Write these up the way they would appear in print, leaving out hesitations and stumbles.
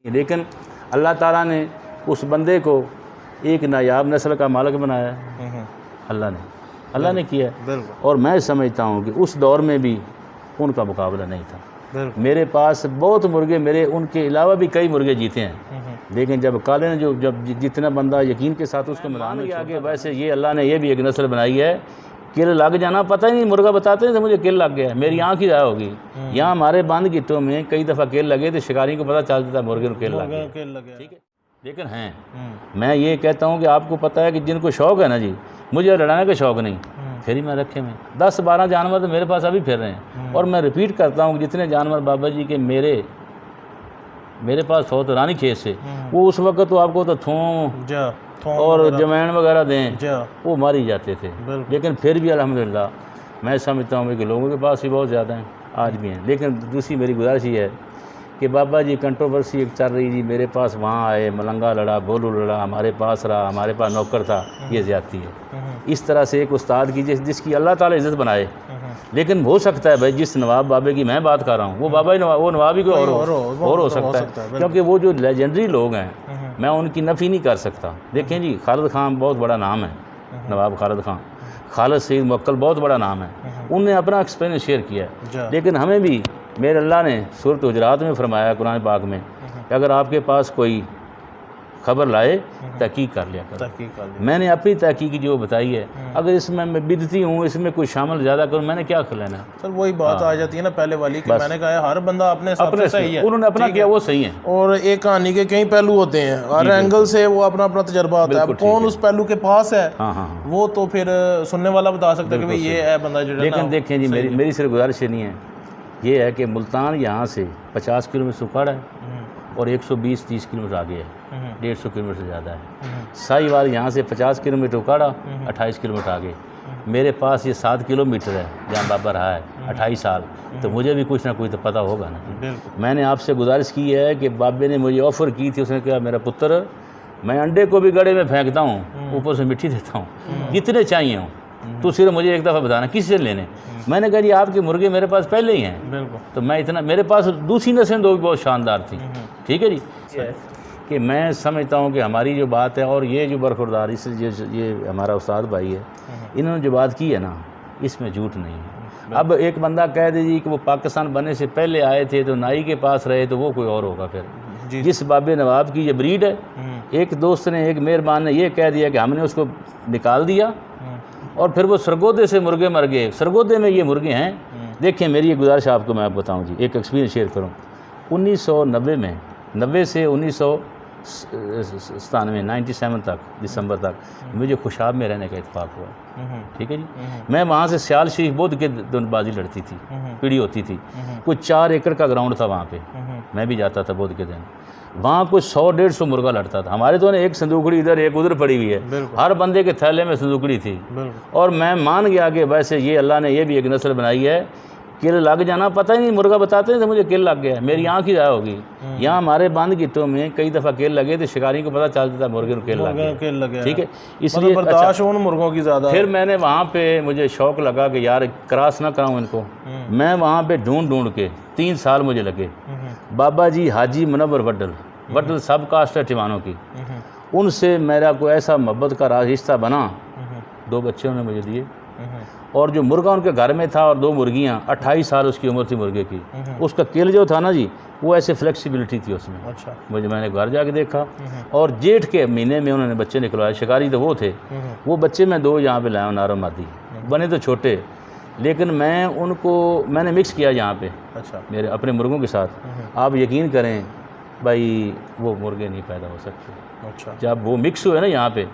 लेकिन अल्लाह ताला ने उस बंदे को एक नायाब नस्ल का मालिक बनाया अल्लाह ने किया। और मैं समझता हूँ कि उस दौर में भी उनका मुकाबला नहीं था। मेरे पास बहुत मुर्गे, मेरे उनके अलावा भी कई मुर्गे जीते हैं, लेकिन जब काले ने जब जितना बंदा यकीन के साथ उसको मैदान के आगे, वैसे ये अल्लाह ने ये भी एक नस्ल बनाई है, किल लग जाना, पता ही नहीं, मुर्गा बताते हैं तो मुझे किल लग गया, मेरी आँख ही ज़ाया होगी। यहाँ हमारे बंद गिट्टों में कई दफ़ा किल लगे तो शिकारी को पता चल जाता मुर्गे को किल लग गया, ठीक है। लेकिन हैं, मैं ये कहता हूँ कि आपको पता है कि जिनको शौक़ है ना जी, मुझे लड़ाने का शौक़ नहीं, फिर ही मैं रखे में 10-12 जानवर तो मेरे पास अभी फिर रहे हैं। और मैं रिपीट करता हूँ कि जितने जानवर बाबा जी के मेरे पास हो तो रानी खेत से, वो उस वक्त तो आपको तो थोम और जमैन वगैरह दें, वो मार ही जाते थे। लेकिन फिर भी अल्हम्दुलिल्लाह मैं समझता हूँ कि लोगों के पास भी बहुत ज़्यादा हैं, आज भी हैं। लेकिन दूसरी मेरी गुजारिश ये है कि बाबा जी कंट्रोवर्सी एक चल रही थी, मेरे पास वहाँ आए, मलंगा लड़ा, बोलू लड़ा, हमारे पास रहा, हमारे पास नौकर था, ये ज़्यादती है। इस तरह से एक उस्ताद की जिसकी अल्लाह ताला इज़्ज़त बनाए, लेकिन हो सकता है भाई जिस नवाब बाबे की मैं बात कर रहा हूँ वो बाबा ही वो नवाब ही कोई और हो सकता है, क्योंकि वो जो लेजेंडरी लोग हैं मैं उनकी नफ़ी नहीं कर सकता। देखें जी, खालिद खान बहुत बड़ा नाम है, नवाब खालिद खान, खालिद सईद मुवक्कल बहुत बड़ा नाम है, उनने अपना एक्सपीरियंस शेयर किया है। लेकिन हमें भी मेरे अल्लाह ने सूरत हुजरात में फरमाया कुरान पाक में कि अगर आपके पास कोई खबर लाए तहकीक कर लिया कर। मैंने अपनी तहकीक जो बताई है, अगर इसमें मैं बिदती हूँ, इसमें कोई शामिल ज़्यादा करूँ, मैंने क्या लेना। सर वही बात आ जाती है ना पहले वाली कि मैंने कहा हर बंदा अपने हिसाब से सही है, उन्होंने अपना किया वो सही है। और एक कहानी के कई पहलू होते हैं, हर एंगल से वो अपना अपना तजर्बा होता है। अब कौन उस पहलू के पास है वो तो फिर सुनने वाला बता सकता है कि भाई ये है बंदा जो। लेकिन देखें जी, मेरी सिर्फ गुजारिश नहीं है, ये है कि मुल्तान यहाँ से 50 किलोमीटर सुखाड़ है और 120-30 किलोमीटर आगे है, 150 किलोमीटर से ज़्यादा है। साहिवाल यहाँ से 50 किलोमीटर उखाड़ा, 28 किलोमीटर आगे। मेरे पास ये 7 किलोमीटर है जहाँ बाबा रहा है 28 साल, तो मुझे भी कुछ ना कुछ तो पता होगा ना। मैंने आपसे गुजारिश की है कि बाबे ने मुझे ऑफ़र की थी, उसने कहा मेरा पुत्र मैं अंडे को भी गड़े में फेंकता हूँ, ऊपर से मिट्टी देता हूँ, जितने चाहिए हूँ, तो सिर्फ मुझे एक दफ़ा बताना किसी से लेने। मैंने कहा जी आपके मुर्गे मेरे पास पहले ही हैं, तो मैं इतना, मेरे पास दूसरी नस्लें दो भी बहुत शानदार थी, ठीक है जी। कि मैं समझता हूँ कि हमारी जो बात है और ये जो बरखुरदारी से ये हमारा उस्ताद भाई है, इन्होंने जो बात की है ना, इसमें झूठ नहीं है। अब एक बंदा कह दीजिए कि वो पाकिस्तान बनने से पहले आए थे तो नाई के पास रहे, तो वो कोई और होगा। फिर जिस बाबे नवाब की ये ब्रीड है, एक दोस्त ने, एक मेहरबान ने ये कह दिया कि हमने उसको निकाल दिया और फिर वो सरगोदे से मुर्गे मर गए, सरगोदे में ये मुर्गे हैं। देखें मेरी ये गुजारिश आपको मैं बताऊं जी, एक एक्सपीरियंस शेयर करूं। 1990 में, 90 से 1997 97 तक दिसंबर तक मुझे खुशाब में रहने का इत्तेफाक हुआ, ठीक है जी। मैं वहाँ से सियाल शरीफ बोध के बाजी लड़ती थी, पीढ़ी होती थी, कुछ 4 एकड़ का ग्राउंड था वहाँ पे, मैं भी जाता था बोध के दिन। वहाँ कुछ 100-150 मुर्गा लड़ता था। हमारे तो एक संदूकड़ी इधर एक उधर पड़ी हुई है, हर बंदे के थैले में संदूकड़ी थी। और मैं मान गया कि वैसे ये अल्लाह ने ये भी एक नस्ल बनाई है, किल लग जाना, पता ही नहीं, मुर्गा बताते हैं तो मुझे किल लग गया, मेरी आँख ही ज़ाया होगी। यहाँ हमारे बंद गिट्टों में कई दफ़ा किल लगे तो शिकारी को पता चल जाता मुर्गे को किल लग गया, ठीक है। इसलिए बर्दाश्त उन मुर्गों की ज़्यादा। फिर मैंने वहाँ पे मुझे शौक़ लगा कि यार क्रॉस ना कराऊँ इनको। मैं वहाँ पे ढूंढ के 3 साल मुझे लगे। बाबा जी हाजी मुनव्वर वड्डल सब कास्ट है टिवानों की, उनसे मेरा कोई ऐसा मोहब्बत का रिश्ता बना, 2 बच्चे उन्होंने मुझे दिए। और जो मुर्गा उनके घर में था और 2 मुर्गियाँ, 28 साल उसकी उम्र थी मुर्गे की। उसका किल जो था ना जी, वो ऐसे फ्लेक्सिबिलिटी थी उसमें। अच्छा। मैंने घर जाके देखा और जेठ के महीने में उन्होंने बच्चे निकलवाए, शिकारी तो वो थे। वो बच्चे मैं 2 यहाँ पे लाया हूँ, नारो मादी, बने तो छोटे, लेकिन मैंने मिक्स किया यहाँ पे, अच्छा, मेरे अपने मुर्गों के साथ। आप यकीन करें भाई वो मुर्गे नहीं पैदा हो सकते। अच्छा। जब वो मिक्स हुए ना यहाँ पे,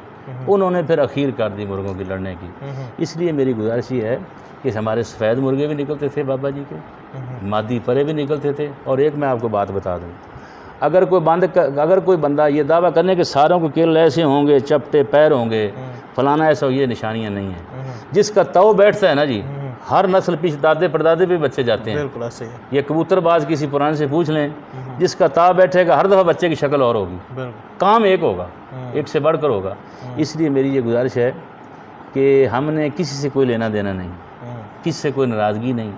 उन्होंने फिर अखीर कर दी मुर्गों की लड़ने की। इसलिए मेरी गुजारिश ये है कि हमारे सफ़ेद मुर्गे भी निकलते थे बाबा जी के, मादी परे भी निकलते थे। और एक मैं आपको बात बता दूँ, अगर कोई बंदा ये दावा करने के सारों के किल ऐसे होंगे, चपटे पैर होंगे, फलाना ऐसा, ये निशानियाँ नहीं हैं। जिसका तव बैठता है ना जी, हर नस्ल पीछे दादे परदादे पे बच्चे जाते हैं। बिल्कुल ऐसे है। ये कबूतरबाज किसी पुराने से पूछ लें, जिसका ता बैठेगा हर दफ़ा बच्चे की शक्ल और होगी, काम एक होगा, एक से बढ़कर होगा। इसलिए मेरी ये गुजारिश है कि हमने किसी से कोई लेना देना नहीं, किसी से कोई नाराज़गी नहीं।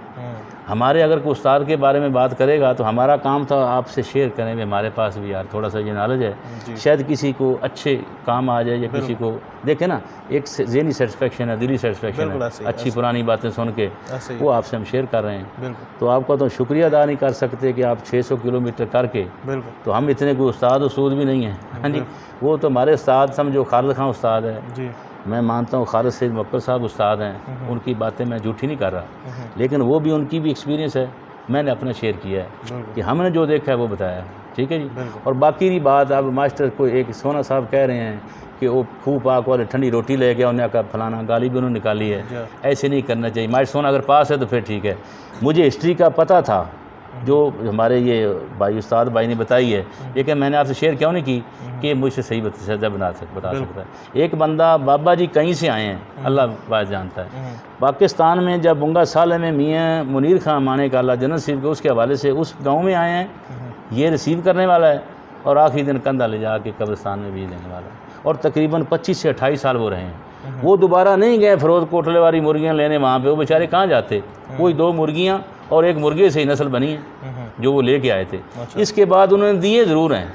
हमारे अगर कोई उस्ताद के बारे में बात करेगा तो हमारा काम था आपसे शेयर करें भी हमारे पास भी यार थोड़ा सा ये नॉलेज है, शायद किसी को अच्छे काम आ जाए या किसी को देखे ना, एक ज़हनी सेटिस्फेक्शन है, दिली सेटिस्फेक्शन है, अच्छी पुरानी बातें सुन के वो आपसे हम शेयर कर रहे हैं। तो आपका तो शुक्रिया अदा नहीं कर सकते कि आप 600 किलोमीटर करके, तो हम इतने कोई उस्ताद उसूद भी नहीं हैं। हाँ जी, वो तो हमारे उस्ताद समझो खालिद खान उस्ताद है, मैं मानता हूँ खालिद सैयद मक्कर साहब उस्ताद हैं, उनकी बातें मैं झूठी नहीं कर रहा, लेकिन वो भी उनकी भी एक्सपीरियंस है, मैंने अपना शेयर किया है कि हमने जो देखा है वो बताया। ठीक है जी। और बाकी की बात अब मास्टर को एक सोना साहब कह रहे हैं कि वो खूब पाक वाले ठंडी रोटी ले गया, उन्हें कहा फलाना, गाली भी उन्होंने निकाली है, ऐसे नहीं करना चाहिए। मास्टर सोना अगर पास है तो फिर ठीक है। मुझे हिस्ट्री का पता था जो हमारे ये भाई उस्ताद भाई ने बताई है, लेकिन मैंने आपसे शेयर क्यों नहीं की कि मुझसे सही बता सकता है। एक बंदा बाबा जी कहीं से आए हैं, अल्लाह बात जानता है। पाकिस्तान में जब बुंगा साल में मियाँ मुनीर खान माने का अल्लाह जन्नत नसीब के उसके हवाले से उस गांव में आए हैं, ये रिसीव करने वाला है और आखिरी दिन कंधा ले जा के कब्रिस्तान में भी देने वाला है। और तकरीबन 25 से 28 साल वो रहे हैं। वो दोबारा नहीं गए फरोज कोटले वाली मुर्गियाँ लेने वहाँ पे, वो बेचारे कहाँ जाते, कोई 2 मुर्गियाँ और एक मुर्गे से ही नस्ल बनी है जो वो लेके आए थे। इसके बाद उन्होंने दिए ज़रूर हैं,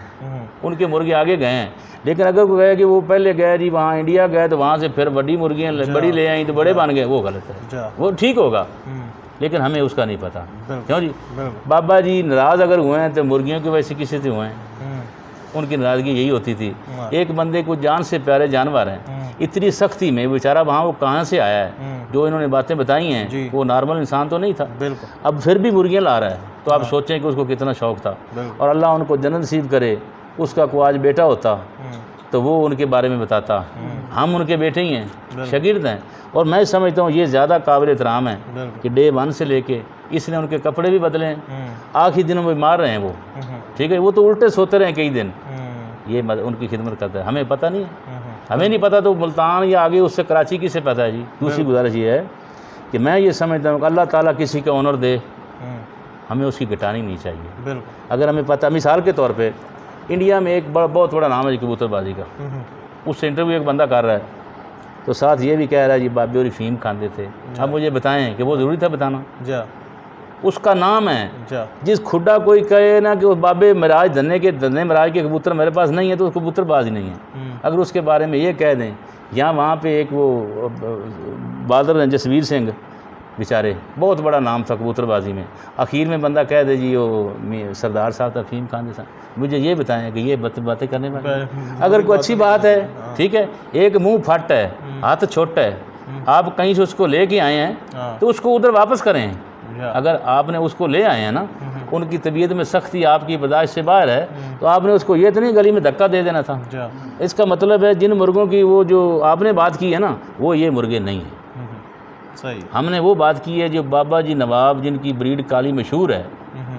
उनके मुर्गे आगे गए हैं, लेकिन अगर कोई कहे कि वो पहले गए जी वहाँ इंडिया गए तो वहाँ से फिर बड़ी मुर्गियाँ बड़ी ले आई तो बड़े बन गए, वो गलत है। वो ठीक होगा लेकिन हमें उसका नहीं पता। क्यों जी? बाबा जी नाराज़ अगर हुए हैं तो मुर्गियों की वजह से किसी से हुए हैं, उनकी नाराज़गी यही होती थी। एक बंदे को जान से प्यारे जानवर हैं, इतनी सख्ती में बेचारा वहाँ वो कहाँ से आया है, जो इन्होंने बातें बताई हैं वो नॉर्मल इंसान तो नहीं था। अब फिर भी मुर्गियाँ ला रहा है, तो आप सोचें कि उसको कितना शौक़ था। और अल्लाह उनको जन्नत नसीब करे। उसका कोई आज बेटा होता तो वो उनके बारे में बताता, हम उनके बेटे ही हैं, शागिर्द हैं। और मैं समझता हूँ ये ज़्यादा काबिल एहतराम है कि डे 1 से लेके इसने उनके कपड़े भी बदले हैं, आखिरी दिनों में मार रहे हैं वो। ठीक है, वो तो उल्टे सोते रहे कई दिन, ये उनकी खिदमत करता है। हमें पता नहीं है, हमें नहीं पता तो मुल्तान या आगे उससे कराची किसे पता है जी। दूसरी गुजारिश ये है कि मैं ये समझता हूँ कि अल्लाह ताला किसी का ऑनर दे, हमें उसकी घटानी नहीं चाहिए। अगर हमें पता, मिसाल के तौर पे इंडिया में एक बहुत बड़ा नाम है कबूतरबाजी का, उससे इंटरव्यू एक बंदा कर रहा है तो साथ ये भी कह रहा है जी बाबे और फ़ीम खाते थे। अब मुझे बताएं कि वो ज़रूरी था बताना? उसका नाम है। जिस खुदा कोई कहे ना कि वो बाबे महाराज धन्ने महाराज के कबूतर मेरे पास नहीं है तो उसको कबूतरबाज नहीं है। अगर उसके बारे में ये कह दें, या वहाँ पे एक वो बादल जसवीर सिंह बेचारे, बहुत बड़ा नाम था कबूतरबाजी में, आखिर में बंदा कह दे जी वो सरदार साहब था फ़ीम खाने था। मुझे ये बताएं कि ये बातें करने वाले, अगर कोई अच्छी बात है ठीक है। एक मुँह फट है, हाथ छोटा है, आप कहीं से उसको लेके आए हैं तो उसको उधर वापस करें। अगर आपने उसको ले आए हैं ना, उनकी तबीयत में सख्ती आपकी बर्दाश्त से बाहर है, तो आपने उसको ये तो नहीं गली में धक्का दे देना था। इसका मतलब है जिन मुर्गों की वो जो आपने बात की है ना, वो ये मुर्गे नहीं हैं। सही। हमने वो बात की है जो बाबा जी नवाब जिनकी ब्रीड काली मशहूर है,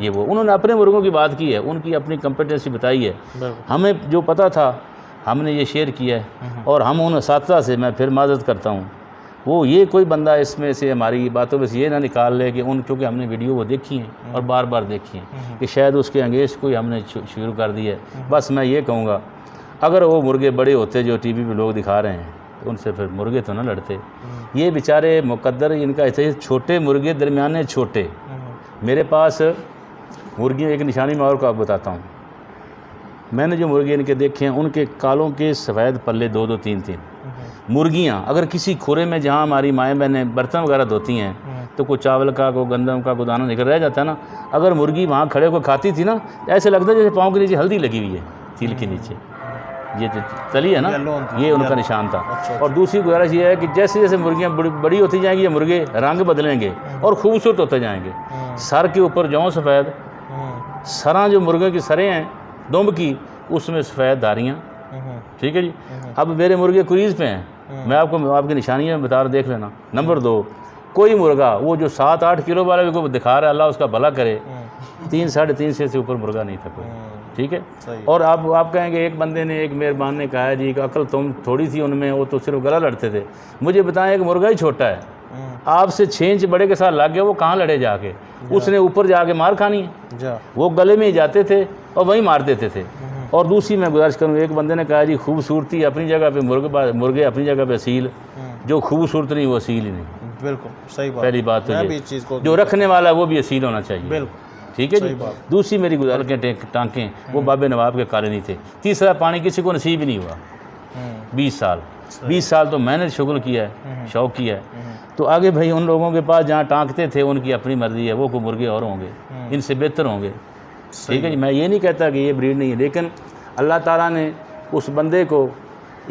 ये वो उन्होंने अपने मुर्गों की बात की है, उनकी अपनी कम्पिटेंसी बताई है। हमें जो पता था हमने ये शेयर किया है। और हम उन साथी से मैं फिर माजरत करता हूँ, वो ये कोई बंदा इसमें से हमारी बातों में से ये ना निकाल ले कि क्योंकि हमने वीडियो वो देखी हैं और बार बार देखी हैं कि शायद उसके अंगेज कोई हमने शुरू कर दी है। बस मैं ये कहूँगा, अगर वो मुर्गे बड़े होते जो टीवी पे लोग दिखा रहे हैं तो उनसे फिर मुर्गे तो ना लड़ते। ये बेचारे मुकद्दर इनका ऐसे छोटे मुर्गे दरमियाने छोटे। मेरे पास मुर्गियाँ एक निशानी मैं और को आपको बताता हूँ। मैंने जो मुर्गे इनके देखे हैं उनके कालों के सफ़ेद पल्ले 2-2 3-3। मुर्गियाँ अगर किसी खुरे में जहाँ हमारी माएँ बहनें बर्तन वगैरह धोती हैं तो कोई चावल का कोई गंदम का कोई दाना निकल रह जाता है ना, अगर मुर्गी वहाँ खड़े होकर खाती थी ना, ऐसे लगता है जैसे पाँव के नीचे हल्दी लगी हुई है, तिल के नीचे ये जो तली है ना, ये उनका निशान था। और दूसरी गुजारिश ये है कि जैसे जैसे मुर्गियाँ बड़ी होती जाएंगी ये मुर्गे रंग बदलेंगे और खूबसूरत होते जाएंगे। सर के ऊपर जौं सफ़ेद, सरां जो मुर्गे की सरें हैं दुम्ब की, उसमें सफ़ेद धारियाँ। ठीक है जी। अब मेरे मुर्गे क्रीज़ पे हैं, मैं आपको आपकी निशानियाँ बता रहा, देख लेना। नंबर 2, कोई मुर्गा वो जो 7-8 किलो वाले को दिखा रहा है, अल्लाह उसका भला करे, 3-3.5 से ऊपर मुर्गा नहीं था कोई। ठीक है। और आप कहेंगे एक बंदे ने, एक मेहरबान ने कहा है जी कि अकल तुम थोड़ी थी उनमें, वो तो सिर्फ गला लड़ते थे। मुझे बताएं, एक मुर्गा ही छोटा है, आपसे 6 इंच बड़े के साथ लग गया, वो कहाँ लड़े जाके? उसने ऊपर जाके मार खानी है। वो गले में ही जाते थे और वहीं मार देते थे। और दूसरी मैं गुजारिश करूँ, एक बंदे ने कहा जी खूबसूरती अपनी जगह पे, मुर्गे अपनी जगह पे असील, जो खूबसूरत नहीं वो असील ही नहीं। बिल्कुल सही बात, पहली बात तो मैं ये। भी इस चीज़ को जो रखने वाला है वो भी असील होना चाहिए। बिल्कुल ठीक है सही जी। बात। दूसरी मेरी गुजारिश के टांके वो बाबे नवाब के काले नहीं थे। तीसरा, पानी किसी को नसीब ही नहीं हुआ 20 साल। 20 साल तो मैंने शुक्र किया है, शौक किया है। तो आगे भाई उन लोगों के पास जहाँ टांकते थे उनकी अपनी मर्जी है, वो को मुर्गे और होंगे, इनसे बेहतर होंगे। ठीक है जी। मैं ये नहीं कहता कि ये ब्रीड नहीं है, लेकिन अल्लाह ताला ने उस बंदे को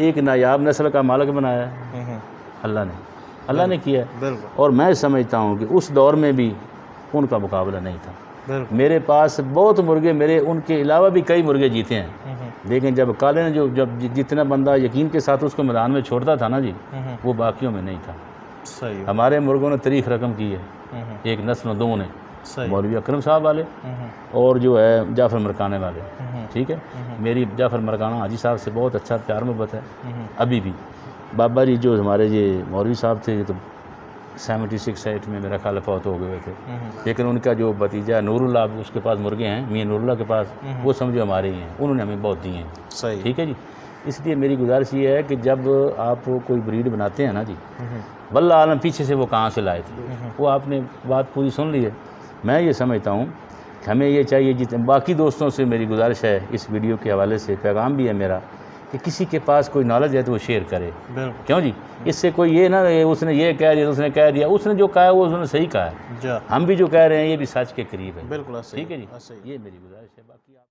एक नायाब नस्ल का मालिक बनाया है। अल्लाह ने किया है। और मैं समझता हूँ कि उस दौर में भी उनका मुकाबला नहीं था। मेरे पास बहुत मुर्गे, मेरे उनके अलावा भी कई मुर्गे जीते हैं, लेकिन जब काले ने जब जितना बंदा यकीन के साथ उसको मैदान में छोड़ता था ना जी, वो बाकियों में नहीं था। सही। हमारे हमारे मुर्गों ने तारीख रकम की है, एक नस्ल दो ने, मौलवी अकरम साहब वाले और जो है जाफ़र मरकाने वाले। ठीक है। मेरी जाफ़र मरकाना हाजी साहब से बहुत अच्छा प्यार मोहब्बत है अभी भी। बाबा जी जो हमारे ये मौलवी साहब थे तो 76-8 में मेरा ख्याल फौत हो गए थे, लेकिन उनका जो भतीजा नूरुल्लाह, उसके पास मुर्गे हैं मियाँ नूरुल्लाह के पास, वो समझो हमारे ही हैं, उन्होंने हमें बहुत दिए हैं। सही। ठीक है जी। इसलिए मेरी गुजारिश ये है कि जब आप कोई ब्रीड बनाते हैं ना जी, वल्लाह आलम पीछे से वो कहाँ से लाए थे, वो आपने बात पूरी सुन ली है। मैं ये समझता हूँ कि हमें ये चाहिए, जितने बाकी दोस्तों से मेरी गुजारिश है, इस वीडियो के हवाले से पैगाम भी है मेरा कि किसी के पास कोई नॉलेज है तो वो शेयर करे। क्यों जी? इससे कोई ये ना उसने ये कह दिया, उसने कह दिया, उसने जो कहा है वो उसने सही कहा है, हम भी जो कह रहे हैं ये भी सच के करीब है। बिल्कुल। ठीक है जी। ये मेरी गुजारिश है। बाकी आप